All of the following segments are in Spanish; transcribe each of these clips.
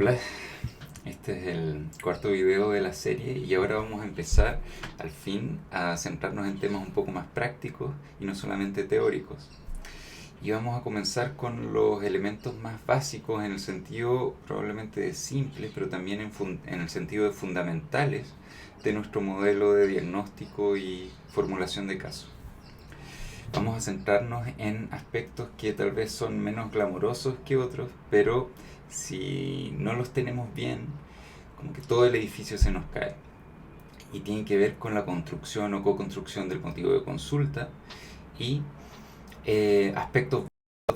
Hola, este es el cuarto video de la serie y ahora vamos a empezar al fin a centrarnos en temas un poco más prácticos y no solamente teóricos. Y vamos a comenzar con los elementos más básicos en el sentido probablemente de simple, pero también en el sentido de fundamentales de nuestro modelo de diagnóstico y formulación de casos. Vamos a centrarnos en aspectos que tal vez son menos glamurosos que otros, pero si no los tenemos bien, como que todo el edificio se nos cae. Y tiene que ver con la construcción o co-construcción del motivo de consulta y aspectos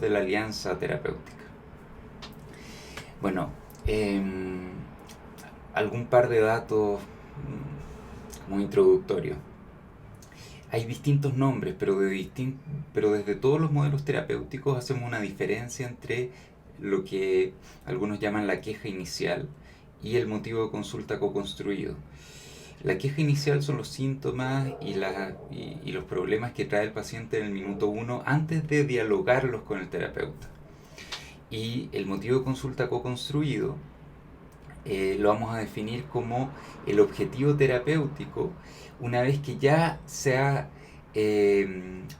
de la alianza terapéutica. Bueno, eh, algún par de datos como introductorios. Hay distintos nombres, pero desde todos los modelos terapéuticos hacemos una diferencia entre lo que algunos llaman la queja inicial y el motivo de consulta co-construido. La queja inicial son los síntomas y los problemas que trae el paciente en el minuto uno antes de dialogarlos con el terapeuta. Y el motivo de consulta co-construido lo vamos a definir como el objetivo terapéutico una vez que ya se ha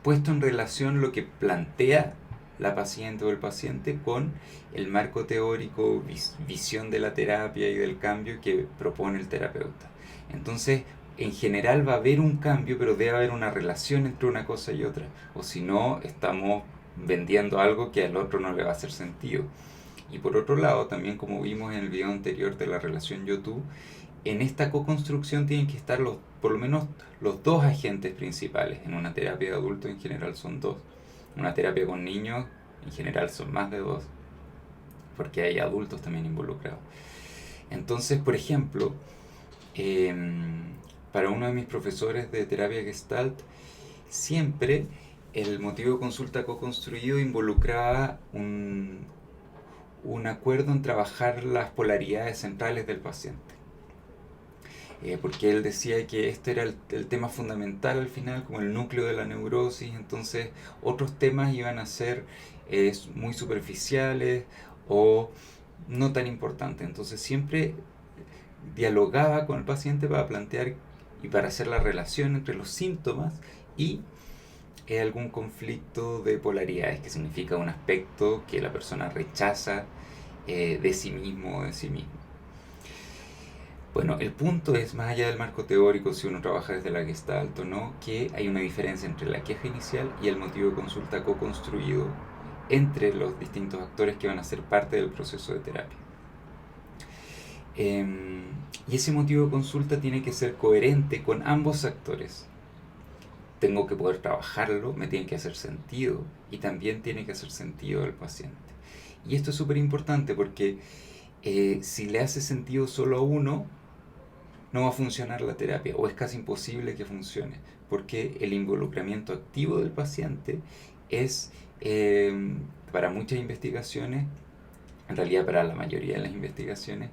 puesto en relación lo que plantea la paciente o el paciente con el marco teórico, visión de la terapia y del cambio que propone el terapeuta. Entonces, en general va a haber un cambio, pero debe haber una relación entre una cosa y otra, o si no, estamos vendiendo algo que al otro no le va a hacer sentido. Y por otro lado, también como vimos en el video anterior de la relación yo-tú, en esta co-construcción tienen que estar por lo menos los dos agentes principales. En una terapia de adultos en general son dos. Una terapia con niños en general son más de dos, porque hay adultos también involucrados. Entonces, por ejemplo, eh, para uno de mis profesores de terapia Gestalt, siempre el motivo de consulta co-construido involucraba un acuerdo en trabajar las polaridades centrales del paciente. Porque él decía que este era el tema fundamental al final, como el núcleo de la neurosis, entonces otros temas iban a ser muy superficiales o no tan importantes. Entonces siempre dialogaba con el paciente para plantear y para hacer la relación entre los síntomas y algún conflicto de polaridades, que significa un aspecto que la persona rechaza de sí mismo o de sí mismo. Bueno, el punto es, más allá del marco teórico, si uno trabaja desde la Gestalt o no, que hay una diferencia entre la queja inicial y el motivo de consulta co-construido entre los distintos actores que van a ser parte del proceso de terapia. Y ese motivo de consulta tiene que ser coherente con ambos actores. Tengo que poder trabajarlo, me tiene que hacer sentido y también tiene que hacer sentido al paciente. Y esto es súper importante porque si le hace sentido solo a uno, no va a funcionar la terapia o es casi imposible que funcione porque el involucramiento activo del paciente es para muchas investigaciones, en realidad para la mayoría de las investigaciones,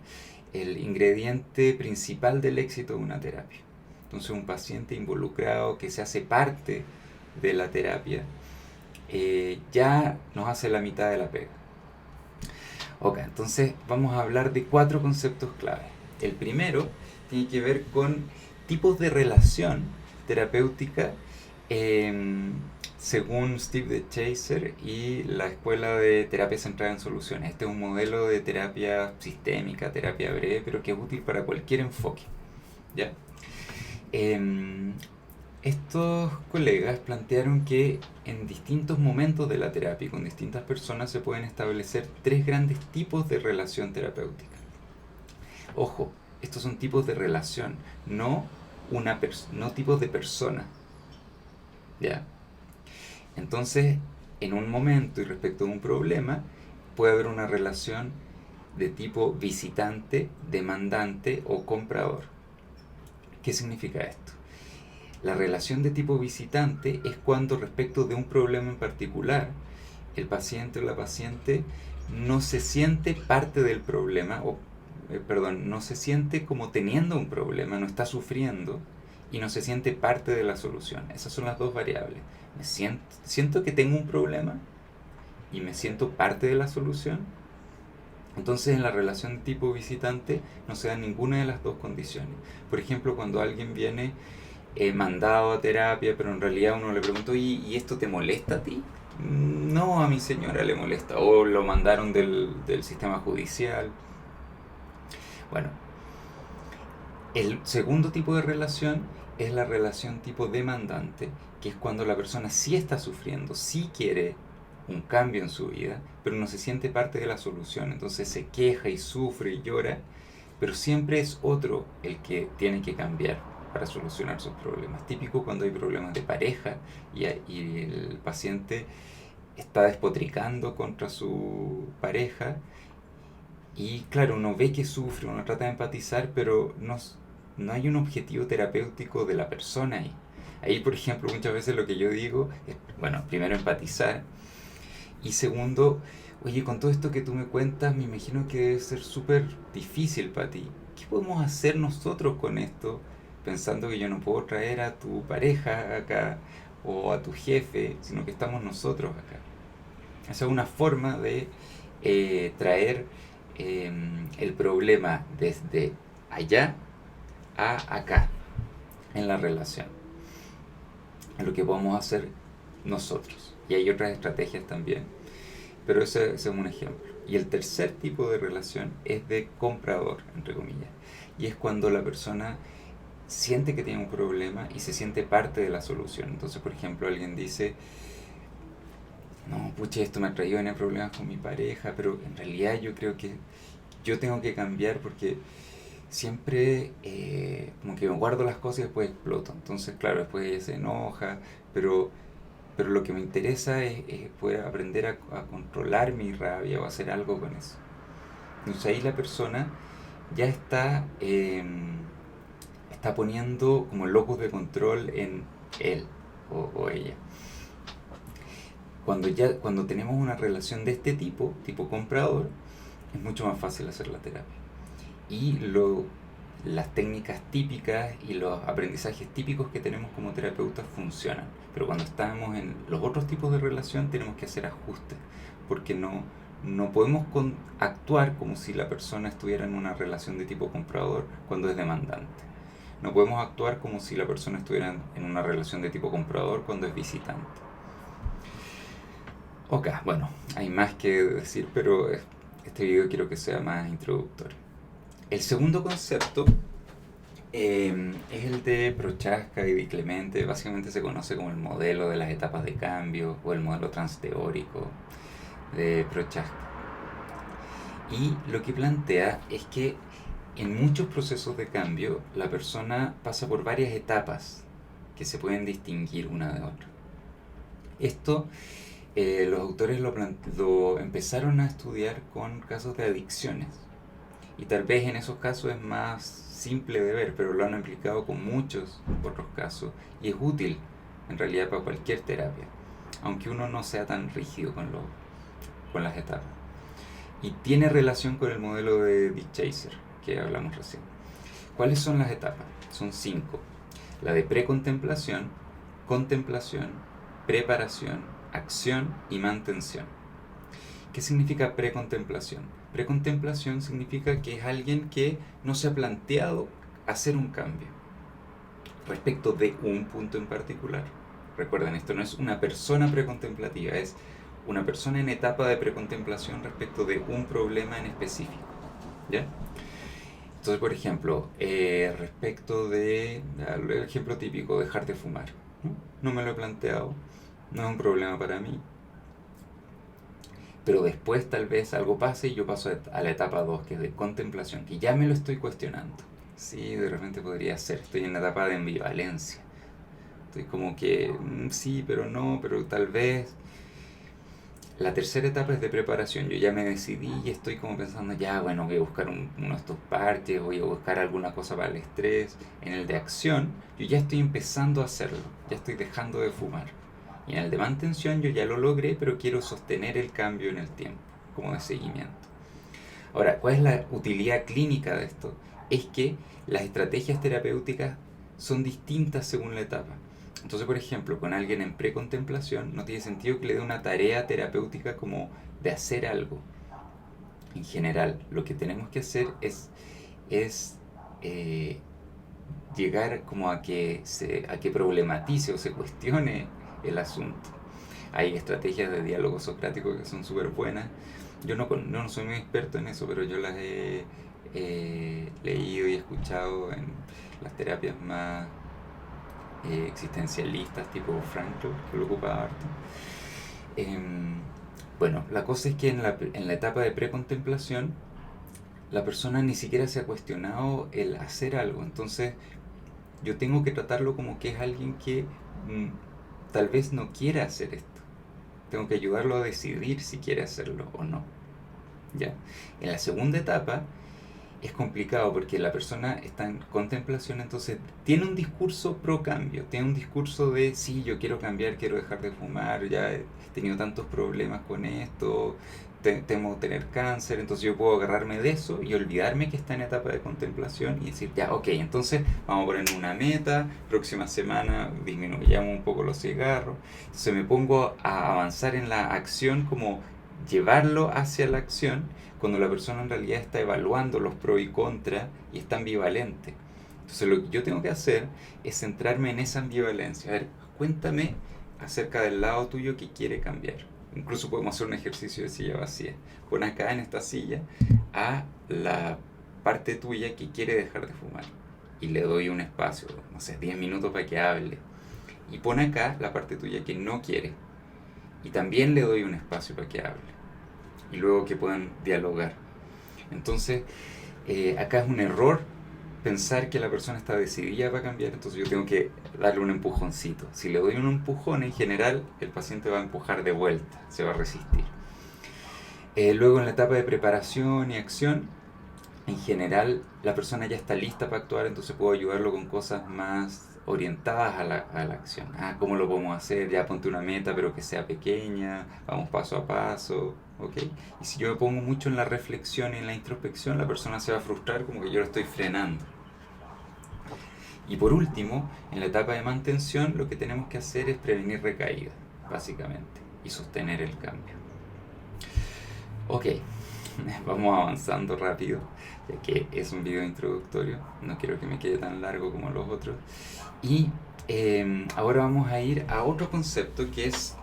el ingrediente principal del éxito de una terapia. Entonces un paciente involucrado que se hace parte de la terapia ya nos hace la mitad de la pega. Ok, entonces vamos a hablar de 4 conceptos clave. El primero tiene que ver con tipos de relación terapéutica según Steve de Chaser y la Escuela de Terapia Centrada en Soluciones. Este es un modelo de terapia sistémica, terapia breve, pero que es útil para cualquier enfoque. ¿Ya? Estos colegas plantearon que en distintos momentos de la terapia y con distintas personas se pueden establecer 3 grandes tipos de relación terapéutica. Ojo, estos son tipos de relación, no tipos de persona. ¿Ya? Entonces, en un momento y respecto a un problema, puede haber una relación de tipo visitante, demandante o comprador. ¿Qué significa esto? La relación de tipo visitante es cuando respecto de un problema en particular, el paciente o la paciente no se siente parte del problema, no se siente como teniendo un problema, no está sufriendo y no se siente parte de la solución. Esas son las dos variables. Siento que tengo un problema y me siento parte de la solución. Entonces en la relación de tipo visitante no se dan ninguna de las dos condiciones. Por ejemplo, cuando alguien viene mandado a terapia, pero en realidad uno le preguntó, ¿y esto te molesta a ti? No, a mi señora le molesta. O lo mandaron del sistema judicial. Bueno, el segundo tipo de relación es la relación tipo demandante, que es cuando la persona sí está sufriendo, sí quiere un cambio en su vida, pero no se siente parte de la solución. Entonces se queja y sufre y llora, pero siempre es otro el que tiene que cambiar para solucionar sus problemas. Típico cuando hay problemas de pareja y el paciente está despotricando contra su pareja y claro, uno ve que sufre, uno trata de empatizar, pero no hay un objetivo terapéutico de la persona ahí. Ahí, por ejemplo, muchas veces lo que yo digo es, bueno, primero empatizar y segundo, oye, con todo esto que tú me cuentas, me imagino que debe ser súper difícil para ti. ¿Qué podemos hacer nosotros con esto? Pensando que yo no puedo traer a tu pareja acá o a tu jefe, sino que estamos nosotros acá. Esa es una forma de traer el problema desde allá a acá en la relación, en lo que podemos hacer nosotros. Y hay otras estrategias también, pero ese es un ejemplo. Y el tercer tipo de relación es de comprador, entre comillas, y es cuando la persona siente que tiene un problema y se siente parte de la solución. Entonces, por ejemplo, alguien dice, no, pucha, esto me ha traído en problemas con mi pareja, pero en realidad yo creo que yo tengo que cambiar porque siempre como que me guardo las cosas y después exploto. Entonces, claro, después ella se enoja, pero, pero lo que me interesa es poder aprender a controlar mi rabia o hacer algo con eso. Entonces ahí la persona ya está poniendo como locus de control en él o ella. Cuando tenemos una relación de este tipo, tipo comprador, es mucho más fácil hacer la terapia. Y las técnicas típicas y los aprendizajes típicos que tenemos como terapeutas funcionan. Pero cuando estamos en los otros tipos de relación tenemos que hacer ajustes, porque no podemos actuar como si la persona estuviera en una relación de tipo comprador cuando es demandante. No podemos actuar como si la persona estuviera en una relación de tipo comprador cuando es visitante. Ok, bueno, hay más que decir, pero este video quiero que sea más introductorio. El segundo concepto es el de Prochaska y Di Clemente. Básicamente se conoce como el modelo de las etapas de cambio o el modelo transteórico de Prochaska. Y lo que plantea es que en muchos procesos de cambio la persona pasa por varias etapas que se pueden distinguir una de otra. Esto los autores lo empezaron a estudiar con casos de adicciones. Y tal vez en esos casos es más simple de ver, pero lo han aplicado con muchos otros casos y es útil en realidad para cualquier terapia, aunque uno no sea tan rígido con las etapas. Y tiene relación con el modelo de Dick Chaser que hablamos recién. ¿Cuáles son las etapas? Son 5. La de precontemplación, contemplación, preparación, acción y mantención. ¿Qué significa precontemplación? Precontemplación significa que es alguien que no se ha planteado hacer un cambio respecto de un punto en particular. Recuerden, esto no es una persona precontemplativa, es una persona en etapa de precontemplación respecto de un problema en específico. ¿Ya? Entonces, por ejemplo, respecto de, el ejemplo típico, dejar de fumar. No me lo he planteado, no es un problema para mí, pero después tal vez algo pase y yo paso a la etapa 2 que es de contemplación, que ya me lo estoy cuestionando. Sí, de repente podría ser, estoy en la etapa de ambivalencia. Estoy como que, sí, pero no, pero tal vez. La tercera etapa es de preparación, yo ya me decidí y estoy como pensando, ya bueno, voy a buscar uno de estos parches, voy a buscar alguna cosa para el estrés. En el de acción, yo ya estoy empezando a hacerlo, ya estoy dejando de fumar. Y en el de mantención yo ya lo logré, pero quiero sostener el cambio en el tiempo, como de seguimiento. Ahora, ¿cuál es la utilidad clínica de esto? Es que las estrategias terapéuticas son distintas según la etapa. Entonces, por ejemplo, con alguien en precontemplación no tiene sentido que le dé una tarea terapéutica como de hacer algo. en general, lo que tenemos que hacer es eh, llegar como a que problematice o se cuestione el asunto. Hay estrategias de diálogo socrático que son súper buenas. Yo no soy muy experto en eso, pero yo las he leído y escuchado en las terapias más existencialistas, tipo Frankl, que lo ocupa harto. Em, bueno, la cosa es que en la etapa de precontemplación, la persona ni siquiera se ha cuestionado el hacer algo. Entonces, yo tengo que tratarlo como que es alguien que tal vez no quiera hacer esto. Tengo que ayudarlo a decidir si quiere hacerlo o no. ¿Ya? En la segunda etapa es complicado porque la persona está en contemplación, entonces tiene un discurso pro cambio, tiene un discurso de sí, yo quiero cambiar, quiero dejar de fumar, ya he tenido tantos problemas con esto, temo tener cáncer, entonces yo puedo agarrarme de eso y olvidarme que está en etapa de contemplación y decir, ya, ok, entonces vamos a poner una meta, próxima semana disminuyamos un poco los cigarros, entonces me pongo a avanzar en la acción como llevarlo hacia la acción cuando la persona en realidad está evaluando los pros y contras y está ambivalente. Entonces lo que yo tengo que hacer es centrarme en esa ambivalencia. A ver, cuéntame acerca del lado tuyo que quiere cambiar. Incluso podemos hacer un ejercicio de silla vacía. Pon acá en esta silla a la parte tuya que quiere dejar de fumar. Y le doy un espacio, no sé, 10 minutos para que hable. Y pon acá la parte tuya que no quiere. Y también le doy un espacio para que hable. Y luego que puedan dialogar. Entonces, acá es un error pensar que la persona está decidida para cambiar, entonces yo tengo que darle un empujoncito. Si le doy un empujón, en general, el paciente va a empujar de vuelta, se va a resistir. Luego, en la etapa de preparación y acción, en general, la persona ya está lista para actuar, entonces puedo ayudarlo con cosas más orientadas a la acción. Ah, ¿cómo lo podemos hacer? Ya ponte una meta, pero que sea pequeña, vamos paso a paso, ¿ok? Y si yo me pongo mucho en la reflexión y en la introspección, la persona se va a frustrar como que yo lo estoy frenando. Y por último, en la etapa de mantención, lo que tenemos que hacer es prevenir recaídas, básicamente, y sostener el cambio. Ok, vamos avanzando rápido, ya que es un video introductorio, no quiero que me quede tan largo como los otros. Y ahora vamos a ir a otro concepto que es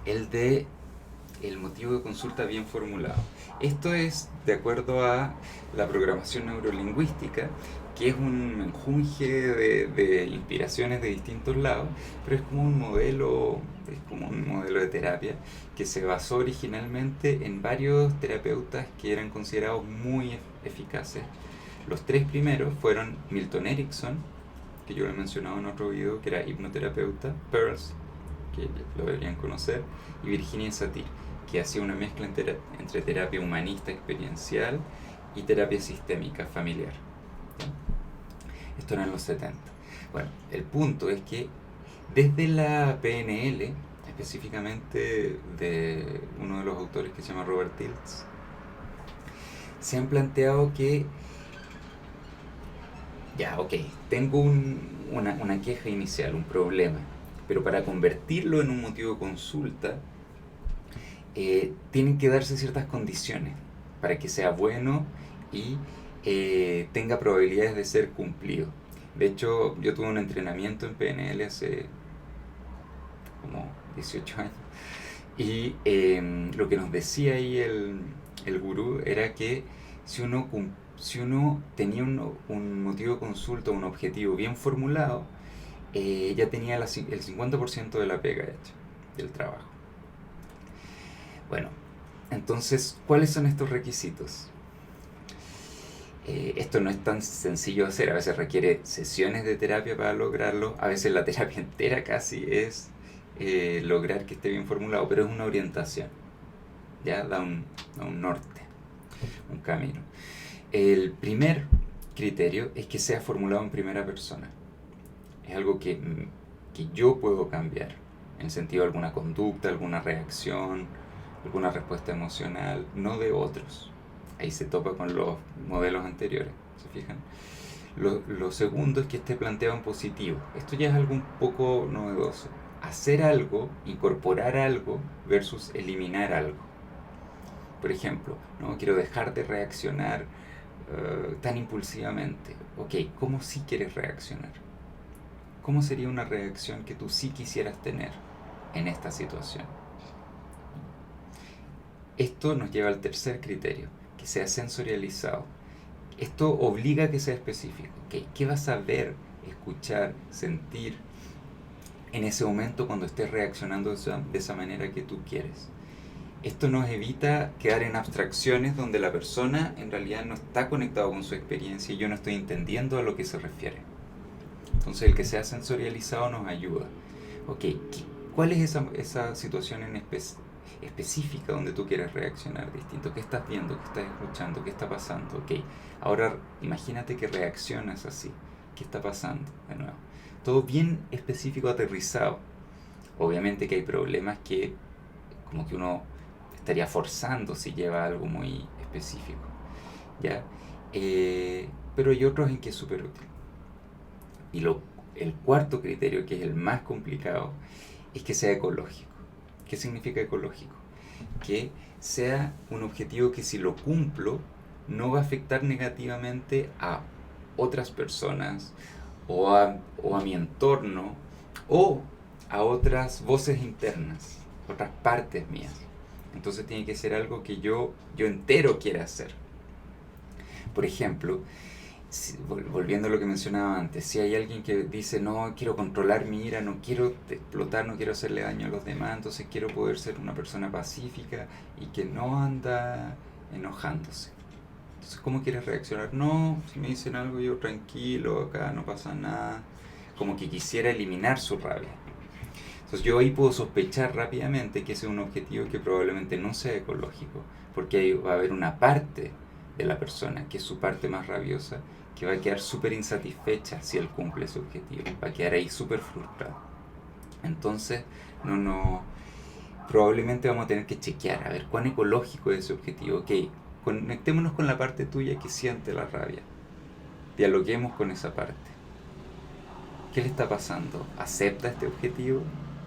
el de el motivo de consulta bien formulado. Esto es de acuerdo a la programación neurolingüística, que es un menjunje de inspiraciones de distintos lados, pero es como un modelo de terapia que se basó originalmente en varios terapeutas que eran considerados muy eficaces. Los tres primeros fueron Milton Erickson, que yo lo he mencionado en otro video, que era hipnoterapeuta, Peirce, que lo deberían conocer, y Virginia Satir, que hacía una mezcla entre terapia humanista experiencial y terapia sistémica familiar. ¿Ya? Esto era en los 70. Bueno, el punto es que desde la PNL, específicamente de uno de los autores que se llama Robert Tilts, se han planteado que ya, ok, tengo una queja inicial, un problema, pero para convertirlo en un motivo de consulta, tienen que darse ciertas condiciones para que sea bueno y tenga probabilidades de ser cumplido. De hecho, yo tuve un entrenamiento en PNL hace como 18 años y lo que nos decía ahí el gurú era que si uno tenía un motivo de consulta, un objetivo bien formulado, ya tenía el 50% de la pega hecha, del trabajo. Bueno, entonces, ¿cuáles son estos requisitos? Esto no es tan sencillo de hacer, a veces requiere sesiones de terapia para lograrlo, a veces la terapia entera casi es lograr que esté bien formulado, pero es una orientación, ya da un norte, un camino. El primer criterio es que sea formulado en primera persona, es algo que yo puedo cambiar, en el sentido de alguna conducta, alguna reacción, alguna respuesta emocional, no de otros. Ahí se topa con los modelos anteriores, ¿se fijan? Lo segundo es que esté planteado en positivo. Esto ya es algo un poco novedoso. Hacer algo, incorporar algo versus eliminar algo. Por ejemplo, no quiero dejar de reaccionar tan impulsivamente. Ok, ¿cómo sí quieres reaccionar? ¿Cómo sería una reacción que tú sí quisieras tener en esta situación? Esto nos lleva al tercer criterio, que sea sensorializado. Esto obliga a que sea específico. ¿Okay? ¿Qué vas a ver, escuchar, sentir en ese momento cuando estés reaccionando de esa manera que tú quieres? Esto nos evita quedar en abstracciones donde la persona en realidad no está conectada con su experiencia y yo no estoy entendiendo a lo que se refiere. Entonces el que sea sensorializado nos ayuda. Ok, ¿cuál es esa situación específica donde tú quieres reaccionar distinto? ¿Qué estás viendo? ¿Qué estás escuchando? ¿Qué está pasando? Ok, ahora imagínate que reaccionas así. ¿Qué está pasando? De nuevo. Todo bien específico, aterrizado. Obviamente que hay problemas que como que uno estaría forzando si lleva algo muy específico. ¿Ya? Pero hay otros en que es súper útil. Y el cuarto criterio, que es el más complicado, es que sea ecológico. ¿Qué significa ecológico? Que sea un objetivo que si lo cumplo no va a afectar negativamente a otras personas o a mi entorno o a otras voces internas, otras partes mías. Entonces tiene que ser algo que yo entero quiera hacer. Por ejemplo, volviendo a lo que mencionaba antes, si hay alguien que dice, no, quiero controlar mi ira, no quiero explotar, no quiero hacerle daño a los demás, entonces quiero poder ser una persona pacífica y que no anda enojándose. Entonces, ¿cómo quieres reaccionar? No, si me dicen algo yo tranquilo, acá no pasa nada, como que quisiera eliminar su rabia. Entonces yo ahí puedo sospechar rápidamente que ese es un objetivo que probablemente no sea ecológico, porque ahí va a haber una parte de la persona, que es su parte más rabiosa, que va a quedar súper insatisfecha si él cumple ese objetivo, va a quedar ahí súper frustrado. Entonces, no, probablemente vamos a tener que chequear, a ver cuán ecológico es ese objetivo. Ok, conectémonos con la parte tuya que siente la rabia, dialoguemos con esa parte. ¿Qué le está pasando? ¿Acepta este objetivo?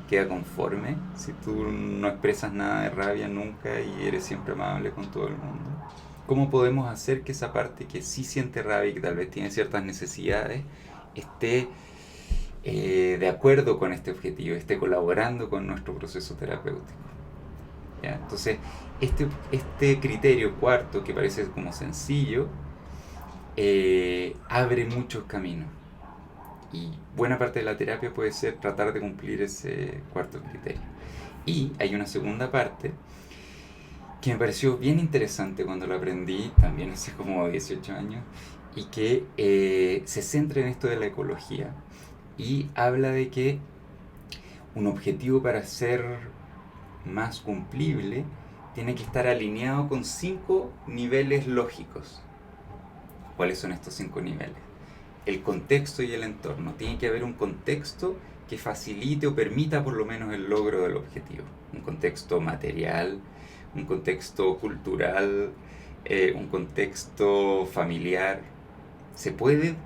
¿Queda conforme si tú no expresas nada de rabia nunca y eres siempre amable con todo el mundo? ¿Cómo podemos hacer que esa parte que sí siente rabia y que tal vez tiene ciertas necesidades esté de acuerdo con este objetivo, esté colaborando con nuestro proceso terapéutico? ¿Ya? Entonces, este criterio cuarto, que parece como sencillo, abre muchos caminos. Y buena parte de la terapia puede ser tratar de cumplir ese cuarto criterio. Y hay una segunda parte que me pareció bien interesante cuando lo aprendí, también hace como 18 años, y que se centra en esto de la ecología y habla de que un objetivo para ser más cumplible tiene que estar alineado con 5 niveles lógicos. ¿Cuáles son estos 5 niveles? El contexto y el entorno. Tiene que haber un contexto que facilite o permita por lo menos el logro del objetivo. Un contexto material, un contexto cultural, un contexto familiar. ¿Se puede,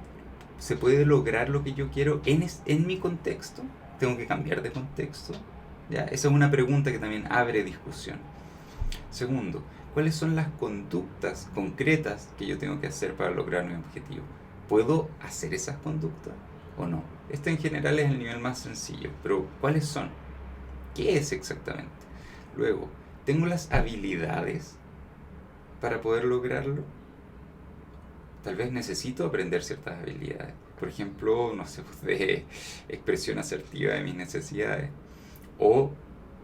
¿Se puede lograr lo que yo quiero en mi contexto? ¿Tengo que cambiar de contexto? ¿Ya? Esa es una pregunta que también abre discusión. Segundo, ¿cuáles son las conductas concretas que yo tengo que hacer para lograr mi objetivo? ¿Puedo hacer esas conductas o no? Este en general es el nivel más sencillo, pero ¿cuáles son? ¿Qué es exactamente? Luego, ¿tengo las habilidades para poder lograrlo? Tal vez necesito aprender ciertas habilidades. Por ejemplo, no sé, de expresión asertiva de mis necesidades. O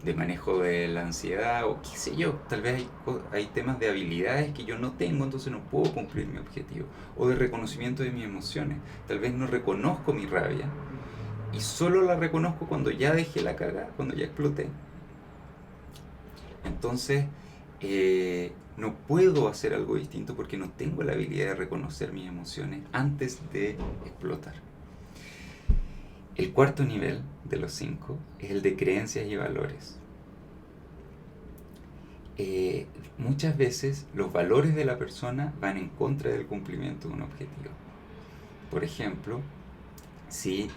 de manejo de la ansiedad, o qué sé yo. Tal vez hay temas de habilidades que yo no tengo, entonces no puedo cumplir mi objetivo. O de reconocimiento de mis emociones. Tal vez no reconozco mi rabia y solo la reconozco cuando ya dejé la cagada, cuando ya exploté. Entonces, no puedo hacer algo distinto porque no tengo la habilidad de reconocer mis emociones antes de explotar. El cuarto nivel de los 5 es el de creencias y valores. Muchas veces los valores de la persona van en contra del cumplimiento de un objetivo. Por ejemplo, si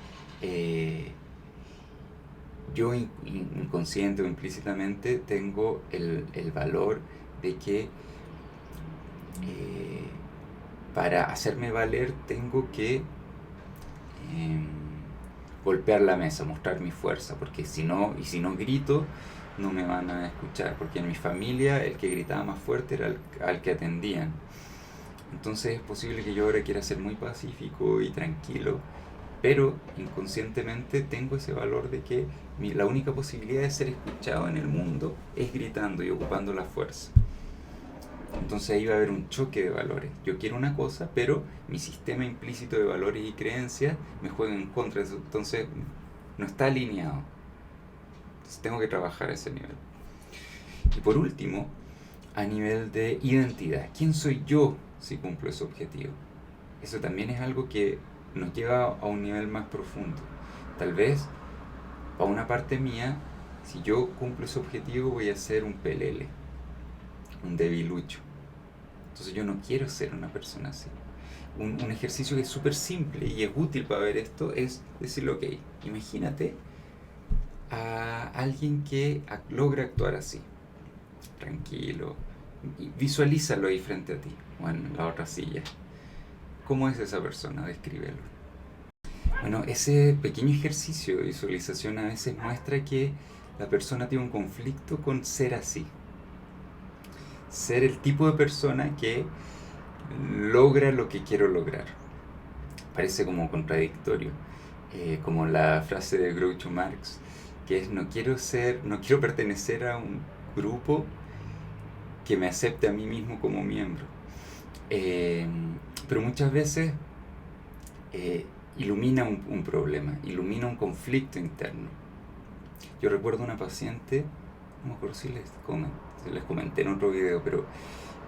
yo inconsciente o implícitamente tengo el valor de que para hacerme valer tengo que golpear la mesa, mostrar mi fuerza, porque si no grito, no me van a escuchar, porque en mi familia el que gritaba más fuerte era al que atendían. Entonces es posible que yo ahora quiera ser muy pacífico y tranquilo, pero inconscientemente tengo ese valor de que la única posibilidad de ser escuchado en el mundo es gritando y ocupando la fuerza. Entonces ahí va a haber un choque de valores. Yo quiero una cosa, pero mi sistema implícito de valores y creencias me juega en contra de eso. Entonces no está alineado. Entonces tengo que trabajar a ese nivel. Y por último, a nivel de identidad. ¿Quién soy yo si cumplo ese objetivo? Eso también es algo que nos lleva a un nivel más profundo. Tal vez, para una parte mía, si yo cumplo ese objetivo voy a ser un pelele, un debilucho. Entonces yo no quiero ser una persona así. Un ejercicio que es súper simple y es útil para ver esto es decirle, ok, imagínate a alguien que logra actuar así, tranquilo, y visualízalo ahí frente a ti, o en la otra silla. ¿Cómo es esa persona? Descríbelo. Bueno, ese pequeño ejercicio de visualización a veces muestra que la persona tiene un conflicto con ser así. Ser el tipo de persona que logra lo que quiero lograr. Parece como contradictorio. Como la frase de Groucho Marx, que es no quiero pertenecer a un grupo que me acepte a mí mismo como miembro. Pero muchas veces ilumina un problema, ilumina un conflicto interno. Yo recuerdo una paciente, no me acuerdo si les comenté en otro video, pero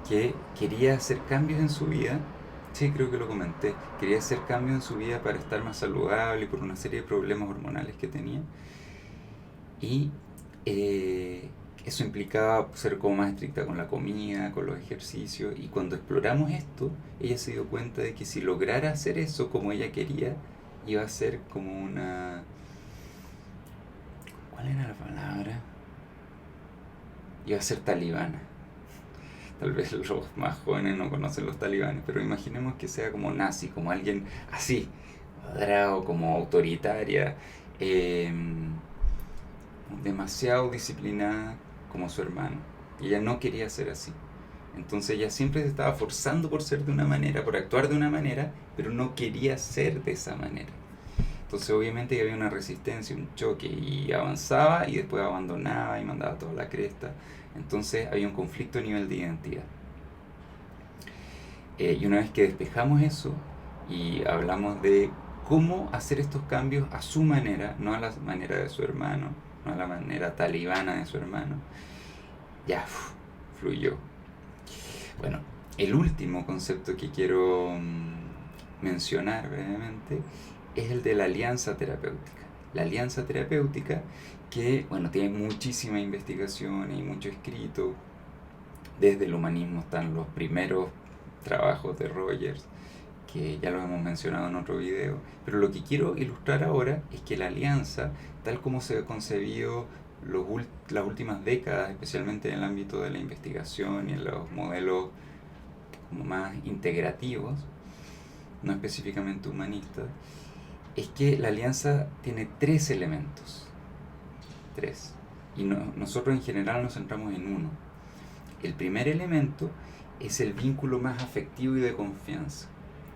que quería hacer cambios en su vida. Sí, creo que lo comenté. Quería hacer cambios en su vida para estar más saludable por una serie de problemas hormonales que tenía. Y eso implicaba ser como más estricta con la comida, con los ejercicios. Y cuando exploramos esto, ella se dio cuenta de que si lograra hacer eso como ella quería, iba a ser como una... ¿Cuál era la palabra? Iba a ser talibana. Tal vez los más jóvenes no conocen los talibanes, pero imaginemos que sea como nazi, como alguien así, cuadrado, como autoritaria, demasiado disciplinada como su hermano. Y ella no quería ser así. Entonces ella siempre se estaba forzando por ser de una manera, por actuar de una manera, pero no quería ser de esa manera. Entonces obviamente había una resistencia, un choque, y avanzaba y después abandonaba y mandaba toda la cresta. Entonces había un conflicto a nivel de identidad. Y una vez que despejamos eso y hablamos de cómo hacer estos cambios a su manera, no a la manera de su hermano, no a la manera talibana de su hermano, ya fluyó. Bueno, el último concepto que quiero mencionar brevemente es el de la alianza terapéutica. La alianza terapéutica que, bueno, tiene muchísima investigación y mucho escrito. Desde el humanismo están los primeros trabajos de Rogers, que ya lo hemos mencionado en otro video. Pero lo que quiero ilustrar ahora es que la alianza, tal como se ha concebido las últimas décadas, especialmente en el ámbito de la investigación y en los modelos como más integrativos, no específicamente humanistas, es que la alianza tiene 3 elementos. 3. Y nosotros en general nos centramos en uno. El primer elemento es el vínculo más afectivo y de confianza.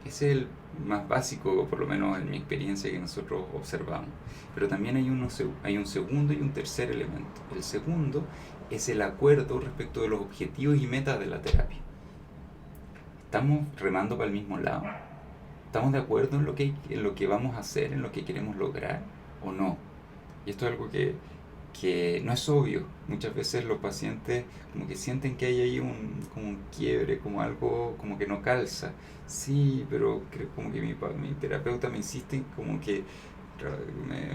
Ese es el más básico, por lo menos en mi experiencia, que nosotros observamos. Pero también hay un segundo y un tercer elemento. El segundo es el acuerdo respecto de los objetivos y metas de la terapia. ¿Estamos remando para el mismo lado? ¿Estamos de acuerdo en lo que vamos a hacer, en lo que queremos lograr o no? Y esto es algo que no es obvio. Muchas veces los pacientes como que sienten que hay ahí como un quiebre, como algo como que no calza. Sí, pero creo como que mi terapeuta me insiste, como que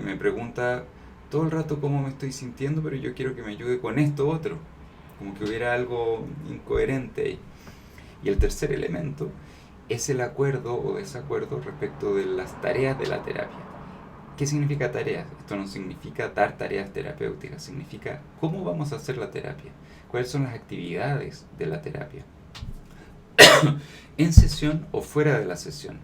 me pregunta todo el rato cómo me estoy sintiendo, pero yo quiero que me ayude con esto otro. Como que hubiera algo incoherente ahí. Y el tercer elemento es el acuerdo o desacuerdo respecto de las tareas de la terapia. ¿Qué significa tareas? Esto no significa dar tareas terapéuticas, significa cómo vamos a hacer la terapia, cuáles son las actividades de la terapia, en sesión o fuera de la sesión.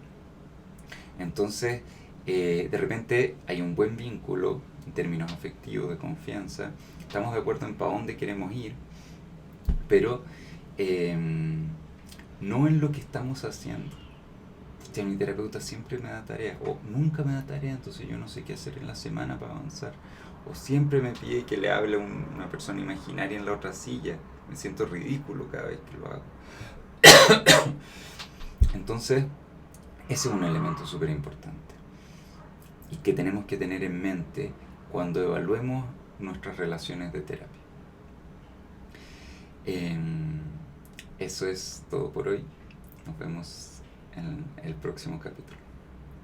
Entonces, de repente hay un buen vínculo en términos afectivos, de confianza, estamos de acuerdo en para dónde queremos ir, pero no en lo que estamos haciendo. Si mi terapeuta siempre me da tareas o nunca me da tareas, entonces yo no sé qué hacer en la semana para avanzar. O siempre me pide que le hable a una persona imaginaria en la otra silla. Me siento ridículo cada vez que lo hago. Entonces, ese es un elemento súper importante y que tenemos que tener en mente cuando evaluemos nuestras relaciones de terapia. Eso es todo por hoy. Nos vemos en el próximo capítulo.